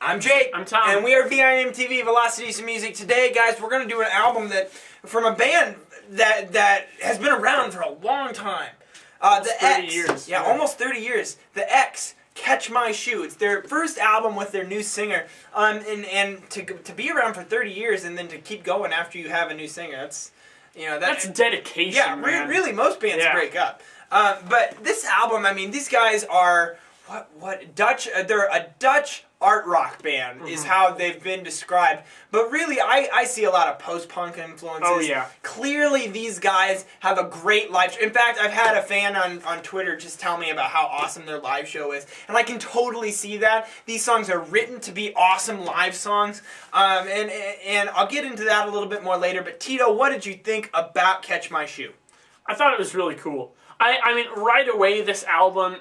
I'm Jake. I'm Tom. And we are VIMTV Velocities of Music. Today, guys, we're going to do an album from a band that has been around for a long time. Almost 30 years. Yeah, almost 30 years. The X, Catch My Shoe. It's their first album with their new singer. And to be around for 30 years and then to keep going after you have a new singer, that's dedication. Yeah, man. Really, most bands break up. But this album, I mean, these guys are Dutch. They're a Dutch art rock band, is how they've been described. But really, I see a lot of post-punk influences. Oh, yeah. Clearly, these guys have a great live show. In fact, I've had a fan on Twitter just tell me about how awesome their live show is. And I can totally see that. These songs are written to be awesome live songs. And I'll get into that a little bit more later. But Tito, what did you think about Catch My Shoe? I thought it was really cool. I mean, right away, this album,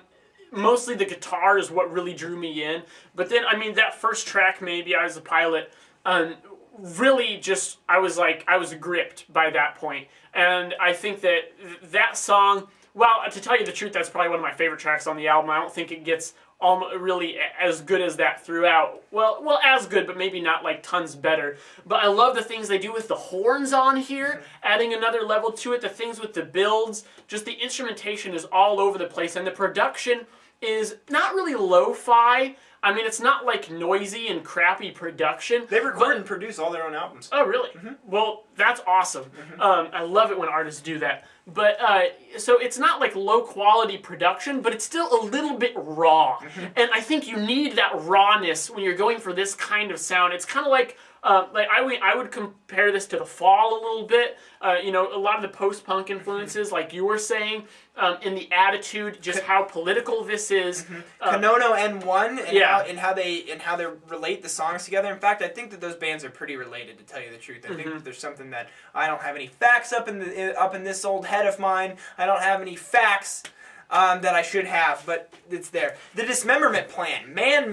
mostly the guitar is what really drew me in. But then, I mean, that first track, Maybe I Was a Pilot, really just, I was gripped by that point. And I think that song, well, to tell you the truth, that's probably one of my favorite tracks on the album. I don't think it gets really as good as that throughout. Well, as good, but maybe not like tons better. But I love the things they do with the horns on here, adding another level to it, the things with the builds, just the instrumentation is all over the place, and the production is not really lo-fi. I mean, it's not like noisy and crappy production. They record and produce all their own albums. Oh, really? Well, that's awesome. I love it when artists do that. But, so it's not like low-quality production, but it's still a little bit raw. And I think you need that rawness when you're going for this kind of sound. It's kind of like I would compare this to The Fall a little bit. You know, a lot of the post-punk influences, like you were saying, in the attitude, just how political this is. Konono N1 and how they relate the songs together. In fact, I think that those bands are pretty related, to tell you the truth. I think that there's something that I don't have any facts up in this old head of mine. I don't have any facts that I should have, but it's there. The Dismemberment Plan, Man,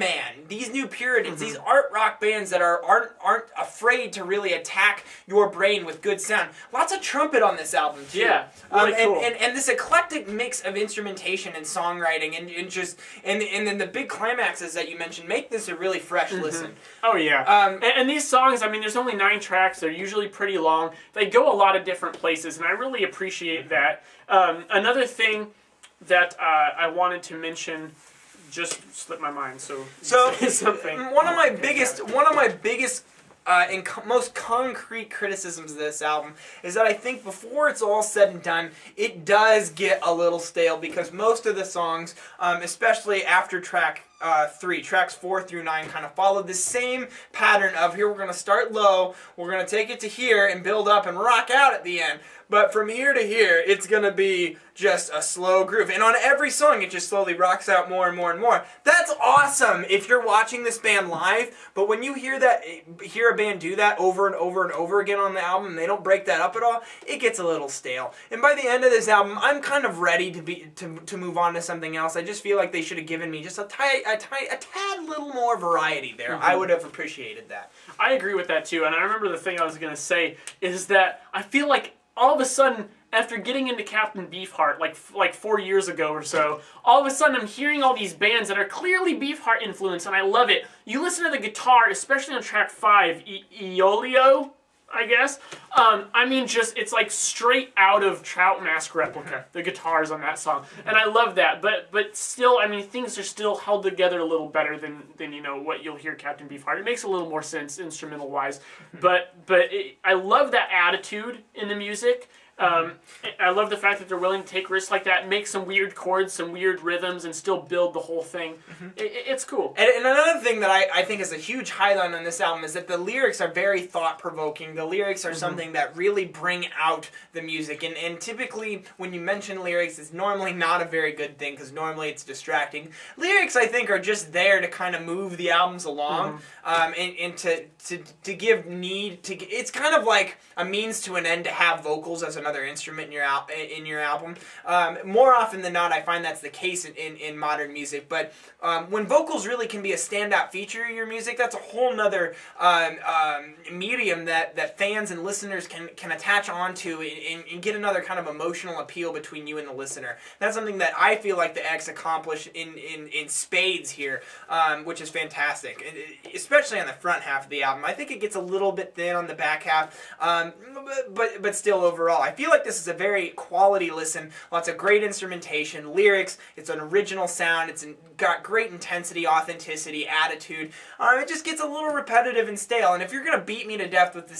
these new Puritans, these art rock bands that aren't afraid to really attack your brain with good sound. Lots of trumpet on this album too. Yeah, really cool. And this eclectic mix of instrumentation and songwriting and then the big climaxes that you mentioned make this a really fresh listen. Oh yeah. And these songs, I mean, there's only 9 tracks. They're usually pretty long. They go a lot of different places, and I really appreciate that. Another thing that I wanted to mention just slipped my mind. So something. One of my biggest and most concrete criticisms of this album is that I think before it's all said and done, it does get a little stale, because most of the songs, especially after track 3, tracks 4 through 9, kind of follow the same pattern of, here we're going to start low, we're going to take it to here and build up and rock out at the end. But from here to here, it's going to be just a slow groove. And on every song, it just slowly rocks out more and more and more. That's awesome if you're watching this band live. But when you hear a band do that over and over and over again on the album, and they don't break that up at all, it gets a little stale. And by the end of this album, I'm kind of ready to move on to something else. I just feel like they should have given me just a tad little more variety there. I would have appreciated that. I agree with that too. And I remember the thing I was going to say is that I feel like all of a sudden, after getting into Captain Beefheart, like 4 years ago or so, all of a sudden I'm hearing all these bands that are clearly Beefheart influenced, and I love it. You listen to the guitar, especially on track 5, Iolio, I guess. I mean, just, it's like straight out of Trout Mask Replica, the guitars on that song. And I love that, but still, I mean, things are still held together a little better than you know, what you'll hear Captain Beefheart. It makes a little more sense instrumental-wise. But I love that attitude in the music. I love the fact that they're willing to take risks like that, make some weird chords, some weird rhythms, and still build the whole thing. It's cool. And another thing that I think is a huge highlight on this album is that the lyrics are very thought-provoking. The lyrics are something that really bring out the music. And typically, when you mention lyrics, it's normally not a very good thing, because normally it's distracting. Lyrics, I think, are just there to kind of move the albums along, and to give need to. It's kind of like a means to an end to have vocals as an another instrument in your album. More often than not, I find that's the case in modern music. But when vocals really can be a standout feature of your music, that's a whole nother medium that fans and listeners can attach onto and get another kind of emotional appeal between you and the listener. That's something that I feel like the X accomplished in spades here, which is fantastic, especially on the front half of the album. I think it gets a little bit thin on the back half, but still overall, I feel like this is a very quality listen. Lots of great instrumentation, lyrics. It's an original sound. It's got great intensity, authenticity, attitude. It just gets a little repetitive and stale. And if you're gonna beat me to death with the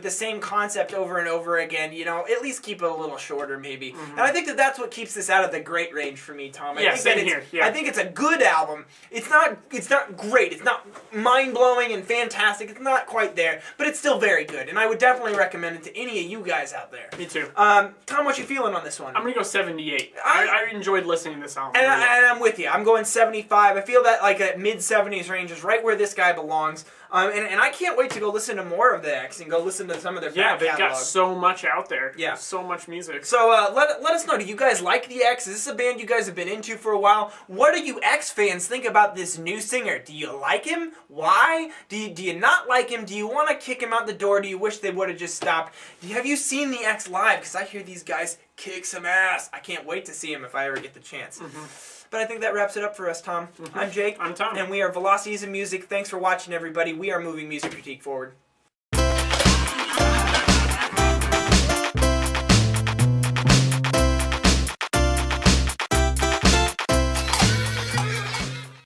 same concept over and over again, you know, at least keep it a little shorter, maybe. And I think that's what keeps this out of the great range for me, Tom. I think it's a good album. It's not great. It's not mind-blowing and fantastic. It's not quite there, but it's still very good. And I would definitely recommend it to any of you guys out there. Me too. Tom, what you feeling on this one? I'm going to go 78. I enjoyed listening to this album. And I'm with you. I'm going 75. I feel that like a mid-70s range is right where this guy belongs. And I can't wait to go listen to more of the X and go listen to some of their back they've catalog. got so much out there. Yeah. So much music. So let us know, do you guys like the X? Is this a band you guys have been into for a while? What do you X fans think about this new singer? Do you like him? Why? Do you not like him? Do you want to kick him out the door? Do you wish they would have just stopped? Have you seen the X live? Because I hear these guys kick some ass. I can't wait to see him if I ever get the chance. But I think that wraps it up for us, Tom. I'm Jake. I'm Tom. And we are Velocities of Music. Thanks for watching, everybody. We are moving music critique forward.